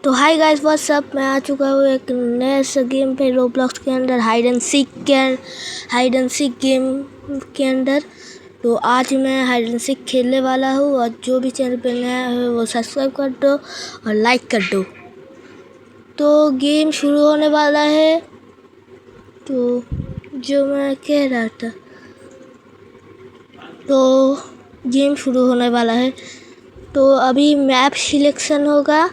तो hi guys what's up, मैं आ चुका हूँ एक नए से गेम पे रोब्लॉक्स के अंदर हाइड एंड सीक गेम के अंदर। तो आज मैं हाइड एंड सीक खेलने वाला हूँ और जो भी चैनल पे नया है वो सब्सक्राइब कर दो और लाइक कर दो। तो गेम शुरू होने वाला है। तो जो मैं कह रहा था, तो गेम शुरू होने वाला है। तो अभी मैप सिलेक्शन होगा।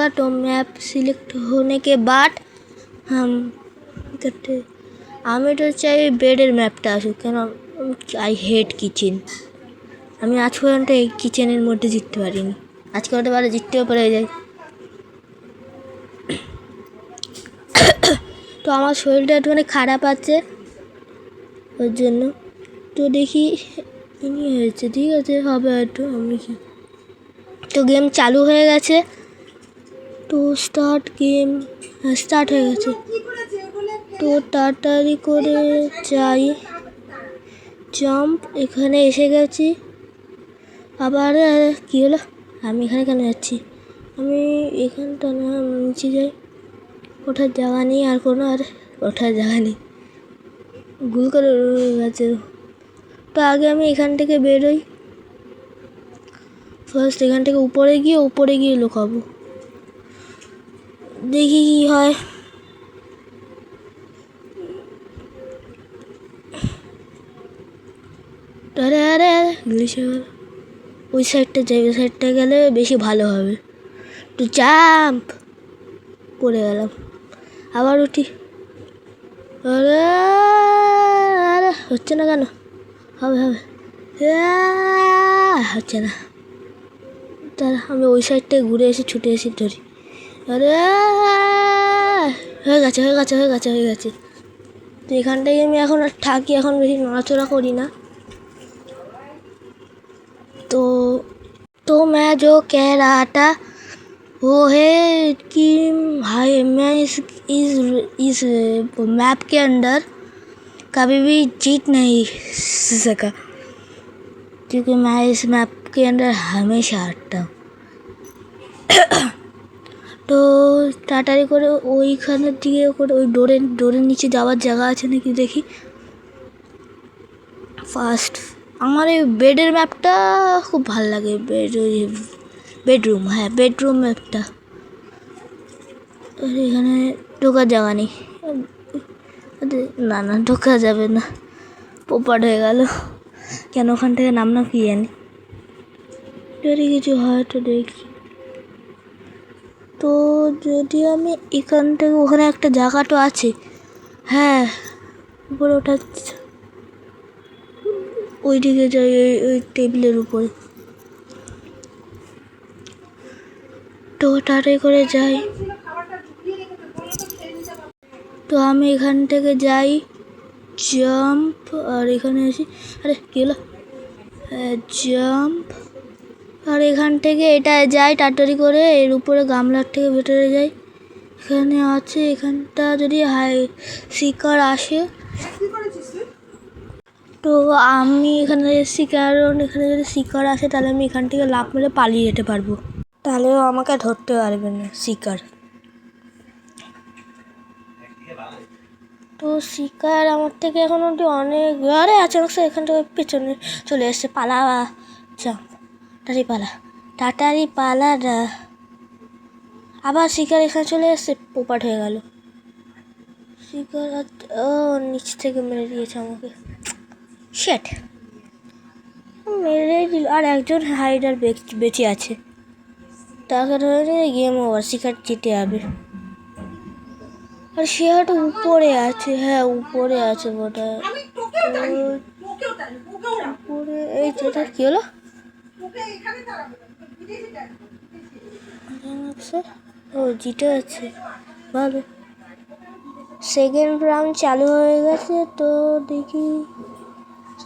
तो मैप सिलेक्ट होने के बाद हम करते আমি তো চাই বেডের ম্যাপটা আসুক, কেন আই হেট কিচেন। আমি আজ পর্যন্ত এই কিচেনের মধ্যে জিততে পারিনি। আজকে হতে পারে জিততেও পেরে যাই। তো আমার শরীরটা একটুখানি খারাপ আছে ওর জন্য। তো দেখি ইনি হয়েছে, ঠিক আছে হবে হয়তো। আমি তো গেম চালু হয়ে গেছে। তো গেম স্টার্ট হয়ে গেছে। তো তাড়াতাড়ি করে যাই, জাম্প। এখানে এসে গেছি। আবার কী হলো, আমি এখানে কেন যাচ্ছি? আমি এখানটা না নিচে যাই। ওঠার জায়গা নেই, আর কোনো ওঠার জায়গা নেই, গুল করে গেছে। তো আগে আমি এখান থেকে বেরোই। ফার্স্ট এখান থেকে উপরে গিয়ে লুকাবো, দেখি কি হয়। আরে আরে ইংলিশ ওই সাইডটা যাই, ওই সাইডটা গেলে বেশি ভালো হবে। তো জাম্প পড়ে গেলাম, আবার উঠি। আরে আরে হচ্ছে না কেন? হবে হচ্ছে না। তাহলে আমি ওই সাইডটায় ঘুরে এসে ছুটে এসে ধরি। আরে হয়ে গেছে। তো এখানটায় আমি এখন আর থাকি, এখন বেশি নড়াচড়া করি না। तो मैं जो कह रहा था वो है कि मैं इस मैप के अंदर कभी भी जीत नहीं सका, क्योंकि मैं इस मैप के अंदर हमेशा हारता हूँ। তো তাড়াতাড়ি করে ওইখানের দিকে করে ওই ডোরের নিচে যাওয়ার জায়গা আছে নাকি দেখি। ফার্স্ট আমার এই বেডের ম্যাপটা খুব ভালো লাগে। বেডরুম ম্যাপটা। এখানে ঢোকার জায়গা নেই, না ঢোকা যাবে না, পোপাট হয়ে গেল। কেন ওখান থেকে নামলাম কি জানি। যদি কিছু হয় তো দেখি। তো যদি আমি এখান থেকে ওখানে একটা জায়গা তো আছে, হ্যাঁ উপরে ওঠা, ওই দিকে যাই, ওই টেবিলের উপরে। তো তাড়াতাড়ি করে যাই। তো আমি এখান থেকে যাই, জাম্প, আর এখানে আসি। আরে কী হলো, জাম্প। আর এখান থেকে এটা যাই তাড়াতাড়ি করে, এর উপরে গামলার থেকে ভেতরে যাই। এখানে আছে, এখানটা যদি শিকার আসে। তো আমি এখানে এসেছি কারণ এখানে যদি শিকার আসে তাহলে আমি এখান থেকে লাফ মেরে পালিয়ে যেতে পারবো, তাহলেও আমাকে ধরতে পারবে না শিকার। তো শিকার আমার থেকে এখন অব্দি অনেক, আরে আচানক সে এখান থেকে পেছনে চলে এসছে। পালা, জাম্প, তাড়াতাড়ি পালা না। আবার শিকার এখানে চলে এসছে, পোপাট হয়ে গেল। শিকার নিচ থেকে মেরে দিয়েছে আমাকে, শেট মেরে দিল। আর একজন হাইডার বেঁচে আছে, তাকে ধরে নিয়ে গেম ওভার, শিকার জিতে যাবে। আর সে হয়তো উপরে আছে, হ্যাঁ উপরে আছে বোধ হয়। উপরে এই যেটা কি হলো, ও জিতে আছে, ভালো। সেকেন্ড রাউন্ড চালু হয়ে গেছে। তো দেখি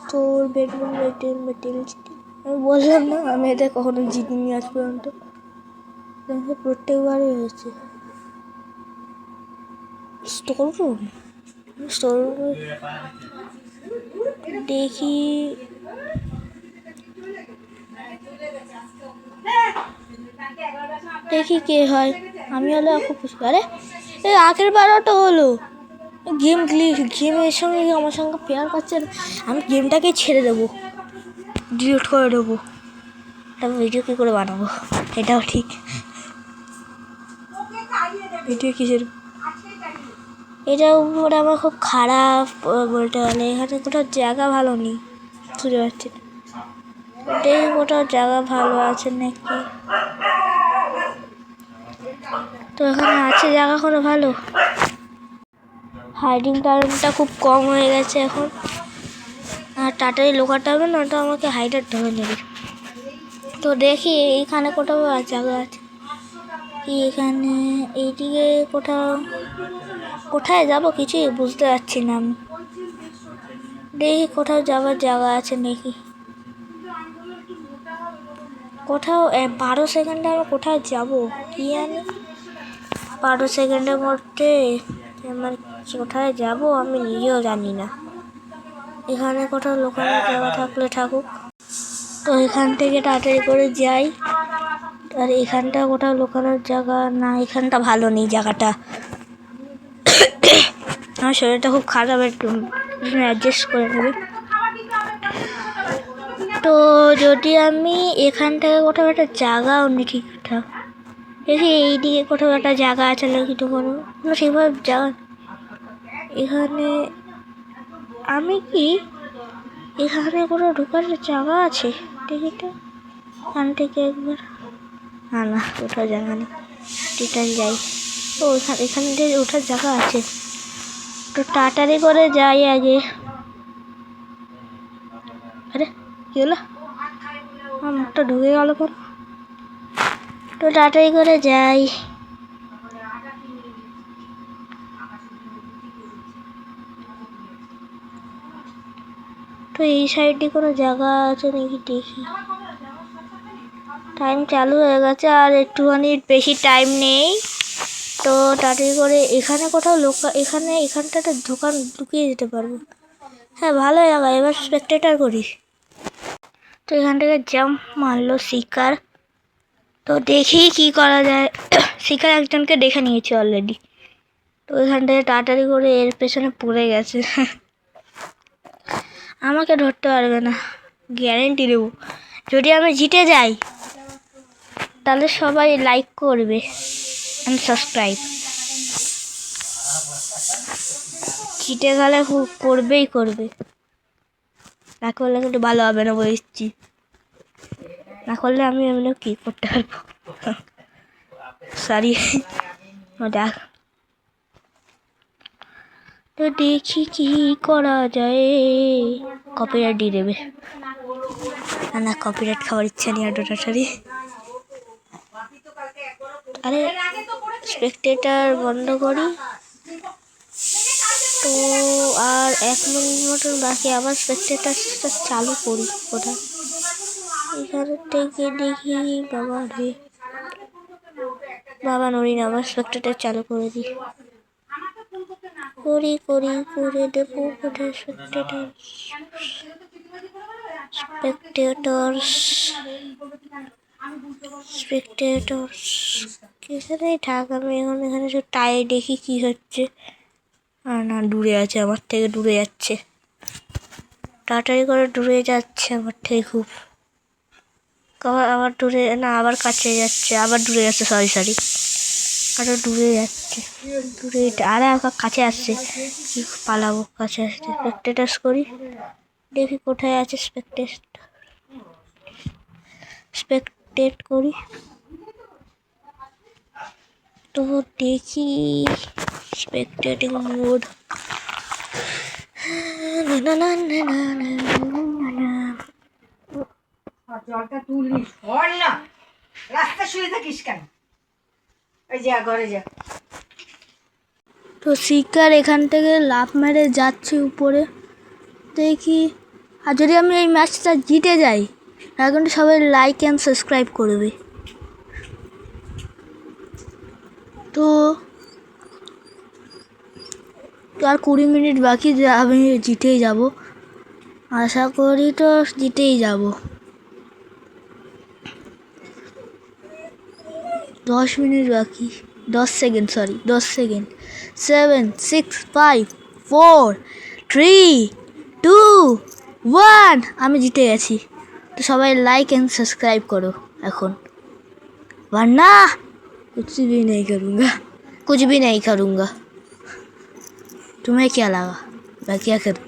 তোর বেডরুম আমি বললাম না আমি এটা কখনো জিতিনি আজ পর্যন্ত, প্রত্যেকবারই হয়েছে। স্টোর রুম দেখি। দেখি কে হয়। আমি হলে খুব খুশি। আরে এই আগের বারও তো হলো। গেমের সঙ্গে আমার সঙ্গে পেয়ার করছে না। আমি গেমটাকে ছেড়ে দেবো, ডিলিট করে দেবো। আমি ভিডিও কী করে বানাবো? এটাও ঠিক। ভিডিও কিসের? এটার উপরে আমার খুব খারাপ বলতে গেলে। এখানে কোথাও জায়গা ভালো নেই, বুঝতে পারছি না। দেখি কোথাও জায়গা ভালো আছে নাকি। তো এখানে আছে জায়গা কোনো ভালো? হাইডিং টাইমটা খুব কম হয়ে গেছে এখন। আর তাড়াতাড়ি লোকাতে হবে, না তো আমাকে হাইডার ধরে নেবে। তো দেখি এইখানে কোথাও জায়গা আছে কি। এখানে এইদিকে কোথাও, কোথায় যাব কিছুই বুঝতে পারছি না আমি। দেখি কোথাও যাওয়ার জায়গা আছে নাকি। কোথাও 12 সেকেন্ডে আমি কোথায় যাব কি জানি। 12 সেকেন্ডের মধ্যে আমার কোথায় যাব আমি নিজেও জানি না। এখানে কোথাও লোকানোর জায়গা থাকলে থাকুক। তো এখান থেকে তাড়াতাড়ি করে যাই। আর এখানটা কোথাও লোকানোর জায়গা না, এখানটা ভালো নেই জায়গাটা। আমার শরীরটা খুব খারাপ, একটু অ্যাডজাস্ট করে নেবে। তো যদি আমি এখান থেকে কোথাও একটা জায়গাও নি ঠিকঠাক, দেখি এইদিকে কোথাও একটা জায়গা আছে নাকি। তো কোনো ঠিকভাবে জায়গা এখানে। আমি কি এখানে কোনো ঢোকার জায়গা আছে দেখি তো। এখান থেকে একবার, না না ওঠার জায়গা নেই, রিটার্ন যাই। ও এখান থেকে ওঠার জায়গা আছে, তো তাড়াতাড়ি করে যাই আগে। আরে কি হলো, আমার মুখটা ঢুকে গেল কেন? তো তাড়াতাড়ি করে যাই। তো এই সাইডে কোনো জায়গা আছে নাকি দেখি। টাইম চালু হয়ে গেছে, আর একটুখানি বেশি টাইম নেই। তো তাড়াতাড়ি করে এখানে কোথাও এখানটাতে দোকান ঢুকিয়ে দিতে পারবো। হ্যাঁ ভালো জায়গা, এবার স্পেকটেটার করি। তো এখান থেকে জাম্প মারলো শিকার। তো দেখি কি করা যায়। শিকার একজনকে দেখে নিয়েছি অলরেডি। তো এখান থেকে তাড়াতাড়ি করে এর পেছনে পড়ে গেছে। আমাকে ধরতে পারবে না, গ্যারেন্টি দেবো। যদি আমি জিতে যাই তাহলে সবাই লাইক করবে অ্যান্ড সাবস্ক্রাইব। জিতে গেলে করবেই করবে, না করলে কিন্তু ভালো হবে না বলে দিচ্ছি। না করলে আমি এমনি কি করতে পারবো। সরি দেখ। তো দেখি কি করা যায়। কপিরাইট দিয়ে দেবে না, কপিরাইট খাওয়ার ইচ্ছা নেই আর টোটালি। আরে স্পেকটেটার বন্ধ করি। তো আর 1 মিনিট মতন বাকি, আবার স্পেকটেটারটা চালু করি। কোথায় এখানে থেকে দেখি। বাবা রে বাবা, নড়ি না, আবার স্পেকটেটার চালু করে দিই। করে দেবো কোথায় স্পেকটেটরস এখানেই থাক। আমি এখন এখানে টাই দেখি কি হচ্ছে। না দূরে আছে, আমার থেকে দূরে যাচ্ছে, তাড়াতাড়ি করে দূরে যাচ্ছে আমার থেকে খুব। আবার দূরে না, আবার কাছে যাচ্ছে, আবার দূরে যাচ্ছে। সরি আরো দূরে যাচ্ছে, দূরে আরে কাছে আসছে। কি পালাবো, কাছে আসছে। স্পেকটেটাস করি, দেখি কোথায় আছে স্পেকটেট করি। তো দেখি স্পেকটেটিং মোড। জলটা তুলিস না, রাস্তা শুয়ে থাকিস কেন? যা ঘরে যা। তো শিকার এখান থেকে লাফ মেরে যাচ্ছে উপরে। দেখি, আর যদি আমি এই ম্যাচটা জিতে যাই এখন সবাই লাইক অ্যান্ড সাবস্ক্রাইব করবে। তো আর 20 মিনিট বাকি, আমি জিতেই যাব, আশা করি তো জিতেই যাব। 10 মিনিট বাকি, 10 সেকেন্ড, সরি 10 সেকেন্ড। 7, 6, 5, 4, 3, 2, 1। আমি জিতে গেছি। তো সবাই লাইক অ্যান্ড সাবস্ক্রাইব করো এখন, वरना कुछ भी नहीं करूँगा, कुछ भी नहीं करूँगा। तुम्हें क्या लगा मैं क्या करूँ?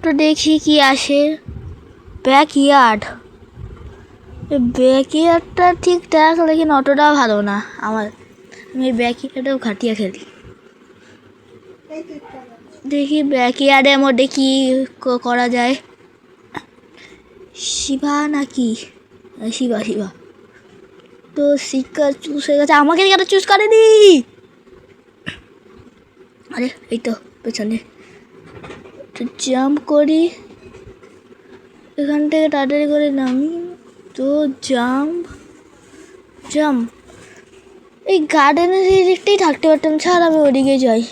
তো দেখি কি আসে। ব্যাকইয়ার্ড, ব্যাকইয়ার্ডটা ঠিকঠাক, লেকিন অতটাও ভালো না আমার। আমি ব্যাকইয়ার্ডেও খাটিয়ে খেলি। দেখি ব্যাকইয়ার্ডের মধ্যে কি করা যায়। শিবা নাকি? শিবা শিবা। তো শিকার চুজ হয়ে গেছে, আমাকে কেন চুজ করেনি? আরে এই তো পেছনে। তো জাম্প করি এখান থেকে, তাড়াতাড়ি করে নামি। তো জাম্প জাম্প, এই গার্ডেনের এই দিকটাই থাকতে পারতাম, ছাড় আমি ওইদিকে যাই,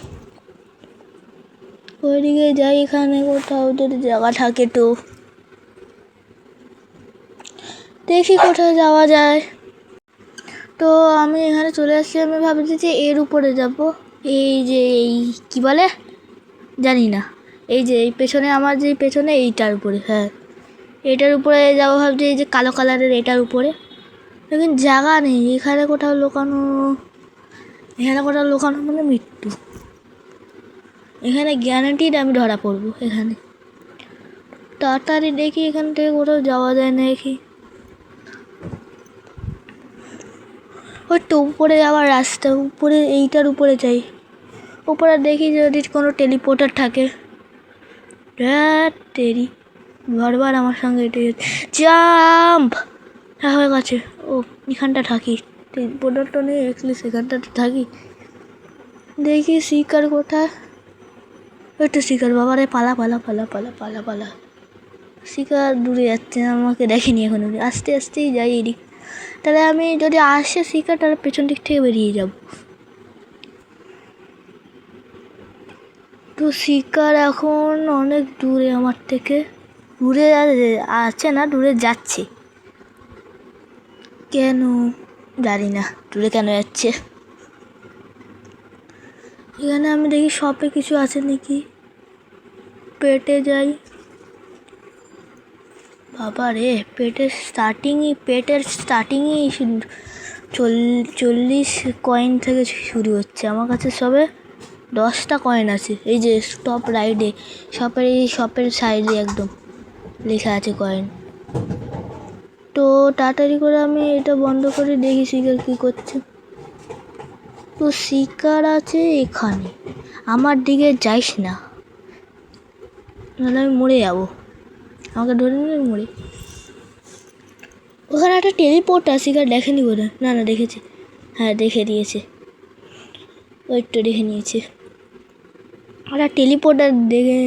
ওইদিকে যাই। এখানে কোথাও যদি জায়গা থাকে তো দেখি কোথায় যাওয়া যায়। তো আমি এখানে চলে আসছি। আমি ভাবছি যে এর উপরে যাব, এই যে এই কী বলে জানি না, এই যে এই পেছনে, আমার যে পেছনে এইটার উপরে, হ্যাঁ এইটার উপরে যাবো ভাবছি, এই যে কালো কালারের এটার উপরে। লেকিন জায়গা নেই এখানে কোথাও লুকানো, এখানে কোথাও লুকানো মানে মৃত্যু। এখানে গ্যারান্টিড আমি ধরা পড়বো এখানে। তাড়াতাড়ি দেখি এখান থেকে কোথাও যাওয়া যায় না দেখি। ওই তো উপরে যাওয়ার রাস্তা, উপরে এইটার উপরে যাই, উপরে দেখি যদি কোনো টেলিপোর্টার থাকে। তেরি বারবার আমার সঙ্গে এটা জাম্প হয়ে গেছে। ও এখানটা থাকি, টেলিপোর্টারটা নেই, অ্যাটলিস্ট এখানটাতে থাকি। দেখি শিকার কোথায়। ওই তো শিকার, বাবারে পালা পালা পালা পালা পালা পালা। শিকার দূরে যাচ্ছে, আমাকে দেখেনি এখন, আস্তে আস্তেই যাই এদিক। তাহলে আমি যদি আসে শিকার, তাহলে পেছন দিক থেকে বেরিয়ে যাব। তো শিকার এখন অনেক দূরে আমার থেকে, দূরে আছে না, দূরে যাচ্ছে কেন জানি না, দূরে কেন যাচ্ছে। এখানে আমি দেখি শপে কিছু আছে নাকি, পেটে যাই। বাবা রে, পেটের স্টার্টিংই 40 কয়েন থেকে শুরু হচ্ছে। আমার কাছে সবে 10টা কয়েন আছে। এই যে টপ রাইডে শপের সাইডে একদম লেখা আছে কয়েন। তো তাড়াতাড়ি করে আমি এটা বন্ধ করে দেখি শিকার কী করছে। তো শিকার আছে এখানে, আমার দিকে যাইস না, নাহলে আমি মরে যাবো, আমাকে ধরে নিলে মরে। ওখানে একটা টেলিপোর্টার, শিকার দেখেনি বোধ হয়, না দেখেছে, হ্যাঁ দেখে দিয়েছে, ওই তো দেখে নিয়েছে। ওরা টেলিপোর্টার দেখে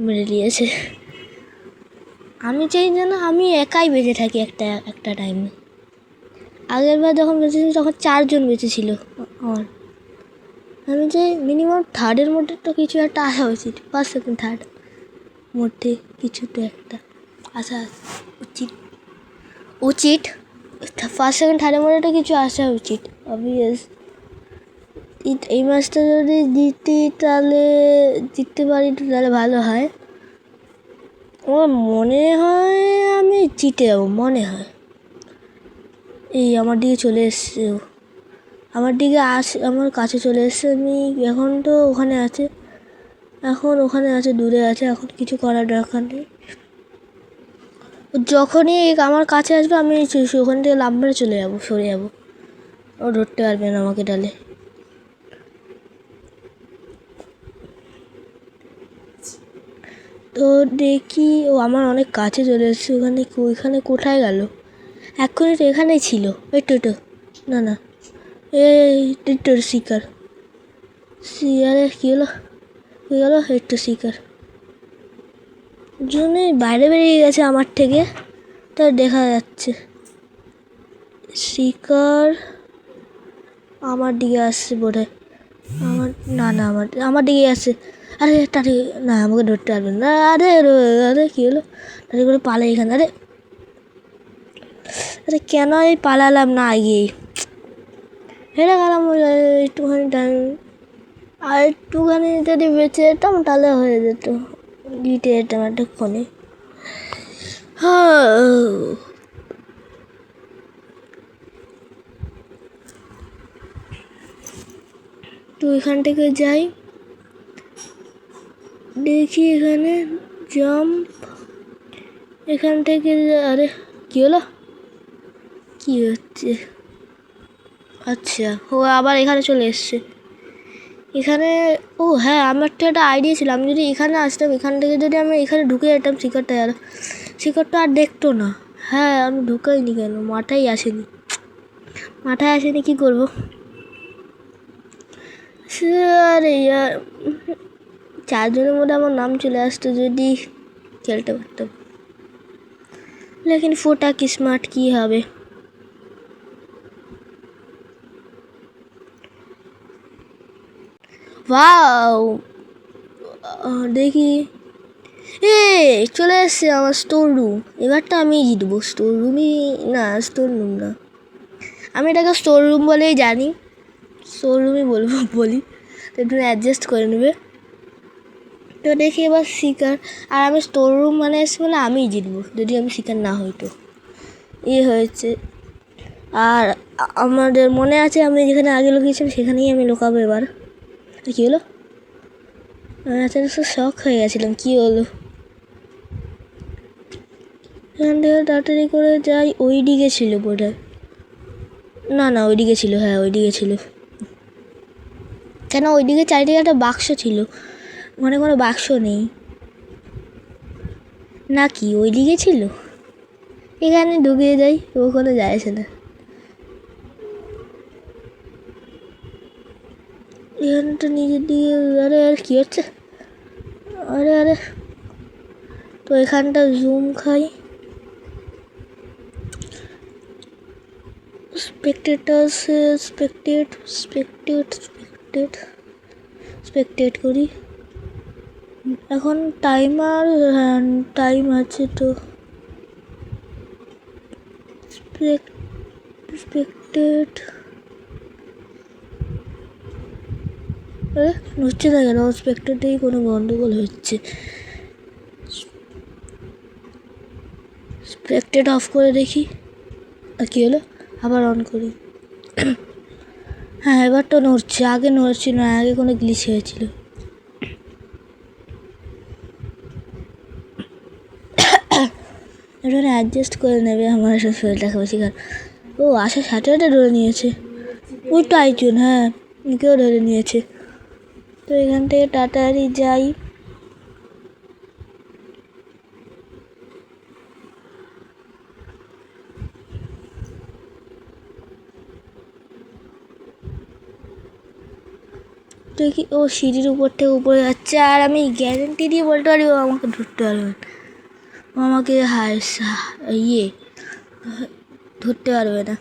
মেরে দিয়েছে। আমি চাই যেন আমি একাই বেঁচে থাকি একটা টাইমে। আগের বার যখন বেঁচেছিল তখন 4 জন বেঁচেছিল আমার। আমি চাই মিনিমাম থার্ডের মধ্যে তো কিছু একটা আসা উচিত, 1 সেকেন্ড থার্ড মধ্যে কিছু তো একটা আসা উচিত। 1 সেকেন্ড থার্ডের মধ্যে তো কিছু আসা উচিত, অবভিয়াস। এই ম্যাচটা যদি জিততে পারি তাহলে ভালো হয়। আমার মনে হয় আমি জিতে যাবো, মনে হয়। এই আমার দিকে চলে এসছে, আমার দিকে আমার কাছে চলে এসছে। আমি এখন তো ওখানে আছে, দূরে আছে, এখন কিছু করার দরকার নেই। যখনই আমার কাছে আসবে আমি ওখান থেকে লাফ মেরে চলে যাবো, সরে যাবো, ও ধরতে পারবে না আমাকে ডালে। তো দেখি ও আমার অনেক কাছে চলে এসছে, ওইখানে কোথায় গেল? এক্ষুনি তো এখানেই ছিল, এই তো না এই তোর শিকার, আরে কী হলো এই তো শিকার জন্যই বাইরে বেরিয়ে গেছে আমার থেকে, তা দেখা যাচ্ছে। শিকার আমার দিকে আসছে বোধ হয়, আমার দিকে আসছে। আরে তাড়ি না, আমাকে ধরতে পারবেন না। আরে আরে কী হলো? তাড়ি করে পালাই এখানে। আরে আরে কেন আমি পালালাম না আগেই? হেরে গেলাম। একটুখানি টাইম, আর একটুখানি যদি বেঁচে যেতাম তাহলে হয়ে যেত, জিতে যেতাম এতক্ষণে। তো এখান থেকে যাই, দেখি এখানে জাম্প, এখান থেকে। আরে কী হলো? কী হচ্ছে? আচ্ছা, ও আবার এখানে চলে এসছে। এখানে ও হ্যাঁ, আমার তো একটা আইডিয়া ছিল, আমি যদি এখানে আসতাম, এখান থেকে যদি আমি এখানে ঢুকে যেতাম, শিকারটা আর দেখতো না। হ্যাঁ, আমি ঢুকাইনি কেন? মাথায় আসেনি, কী করবো? আরে ইয়ার, 4 জনের মধ্যে আমার নাম চলে আসতো যদি খেলতে পারতাম। লেকিন ফোটা কিসমত কি হবে। ওয়াও, দেখি চলে এসছে আমার স্টোর রুম। এবারটা আমি জিতবো। স্টোর রুমই না, স্টোর রুম না, আমি এটাকে স্টোর রুম বলেই জানি, স্টোর রুমই বলি, তো একটু অ্যাডজাস্ট করে নেবে। তো দেখি এবার শিকার, আর আমি স্টোর রুম মানে এসে মানে আমিই জিতবো যদি আমি শিকার না হইতো। হয়েছে। আর আমাদের মনে আছে আমি যেখানে আগে লুকিয়েছিলাম সেখানেই আমি লুকাবো এবার। কী হলো? আচ্ছা, শখ হয়ে গেছিলাম, কী হলো? এখান থেকে তাড়াতাড়ি করে যাই। ওই দিকে ছিল বোধহয়, না ওইদিকে ছিল, হ্যাঁ ওইদিকে ছিল। কেন ওইদিকে চারিদিকে একটা বাক্স ছিল, মানে কোনো বাক্স নেই নাকি? ওইদিকে ছিল। এখানে ঢুকিয়ে যাই, ওখানে যায় না। এখানটা নিজের দিকে। আরে আর কী হচ্ছে? আরে তো এখানটা জুম খাই, স্পেকটেট করি। এখন টাইমার, টাইম আছে তো। স্পেকটেট হচ্ছে না কেন? স্পেকটেটেই কোনো গন্ডগোল হচ্ছে। স্পেকটেট অফ করে দেখি, আর কী হলো? আবার অন করি। হ্যাঁ, এবার তো নড়ছে, আগে নড়ছিল না, আগে কোনো গ্লিচ হয়েছিল। এটা অ্যাডজাস্ট করে নেবে আমার সব শরীরটাকে বেশি। ও আসার সাথে ধরে নিয়েছে, ওই টাইজন, হ্যাঁ কেউ ধরে নিয়েছে। তো এখান থেকে তাড়াতাড়ি যাই। দেখি ও সিঁড়ির উপর থেকে উপরে যাচ্ছে, আর আমি গ্যারেন্টি দিয়ে বলতে পারি ও আমাকে ধরতে পারবে না। ও আমাকে ধরতে পারবে না,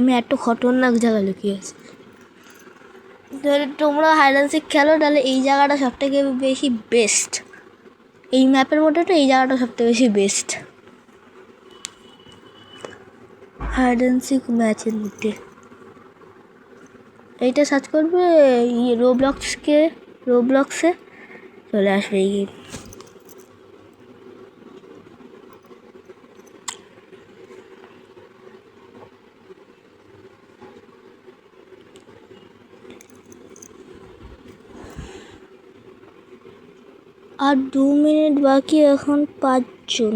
আমি এত খতরনাক জায়গা লুকিয়ে আছি। যদি তোমরা হাইড অ্যান্ড সিক খেলো তাহলে এই জায়গাটা সবথেকে বেশি বেস্ট, এই ম্যাপের মধ্যে তো এই জায়গাটা সবথেকে বেশি বেস্ট হাইড অ্যান্ড সিক ম্যাচের মধ্যে। এইটা সার্চ করবে রোবলক্সে চলে আসবে এই গেম। আর 2 মিনিট বাকি, এখন 5 জন।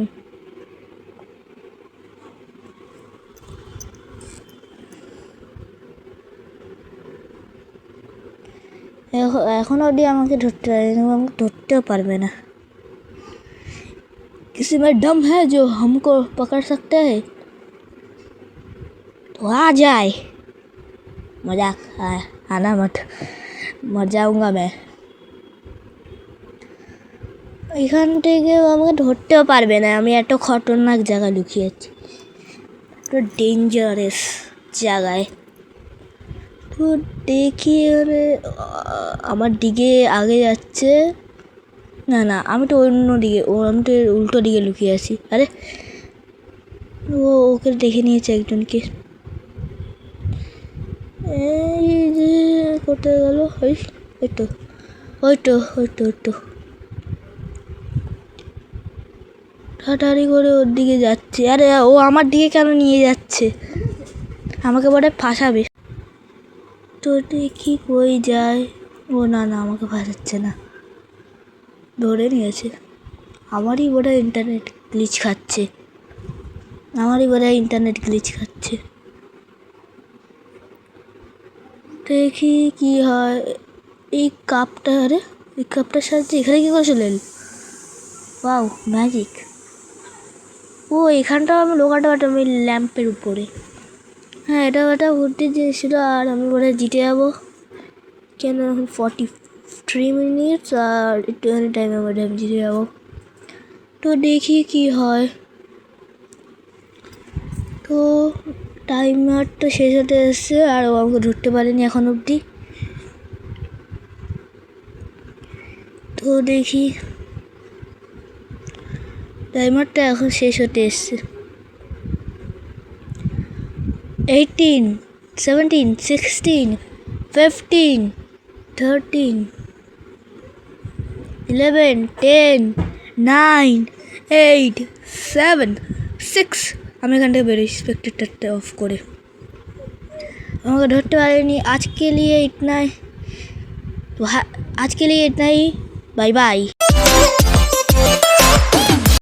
এখন অবধি আমাকে ধরতে পারেনি, আমাকে ধরতেও পারবে না। किसी में दम है जो हमको पकड़ सकते हैं तो आ जाए। मजाक आना मत, मर जाऊंगा मैं। এখান থেকে আমাকে ধরতেও পারবে না, আমি এত খতরনাক জায়গায় লুকিয়ে আছি, একটা ডেঞ্জারাস জায়গায়। তো তো দেখি এবারে আমার দিকে আগে যাচ্ছে। না না, আমি তো অন্য দিকে, আমি তো এর উল্টো দিকে লুকিয়ে আছি। আরে ওকে দেখে নিয়েছে একজনকে। এই যে কোথায় গেল? ওই তো ওই তো ওই তো ওই তো তাড়াতাড়ি করে ওর দিকে যাচ্ছে। আরে ও আমার দিকে কেন নিয়ে যাচ্ছে? আমাকে বলে ফাঁসাবে। তো দেখি কই যায়। ও না না, আমাকে ফাঁসাচ্ছে না, ধরে নিয়েছে। আমারই বোধহয় ইন্টারনেট গ্লিচ খাচ্ছে, দেখি কি হয়। এই কাপটা, আরে এই কাপটার সাহায্যে এখানে কী করে চলে এলো? Wow, magic. ও এখানটাও আমি লোকাতে পারতাম ওই ল্যাম্পের উপরে। হ্যাঁ, এটা একটা ঘুরতে চেয়েছিল। আর আমি বোধহয় জিতে যাবো। কেন এখন 43 মিনিটস আর একটুখানি টাইমের মধ্যে আমি জিতে যাবো। তো দেখি কি হয়। তো টাইমার তো শেষ হতে এসছে, আর ও আমাকে ধরতে পারেনি এখন অবধি। তো দেখি, টাইমারটা এখন শেষ হতে এসছে। 18, 17, 16, 15, 13, 11, 10, 9, 8, 7, 6। আমি এখান থেকে বেরোই স্পেক্টেটারটা অফ করে। আমাকে ধরতে পারেনি। आज के लिए इतना ही। Bye bye.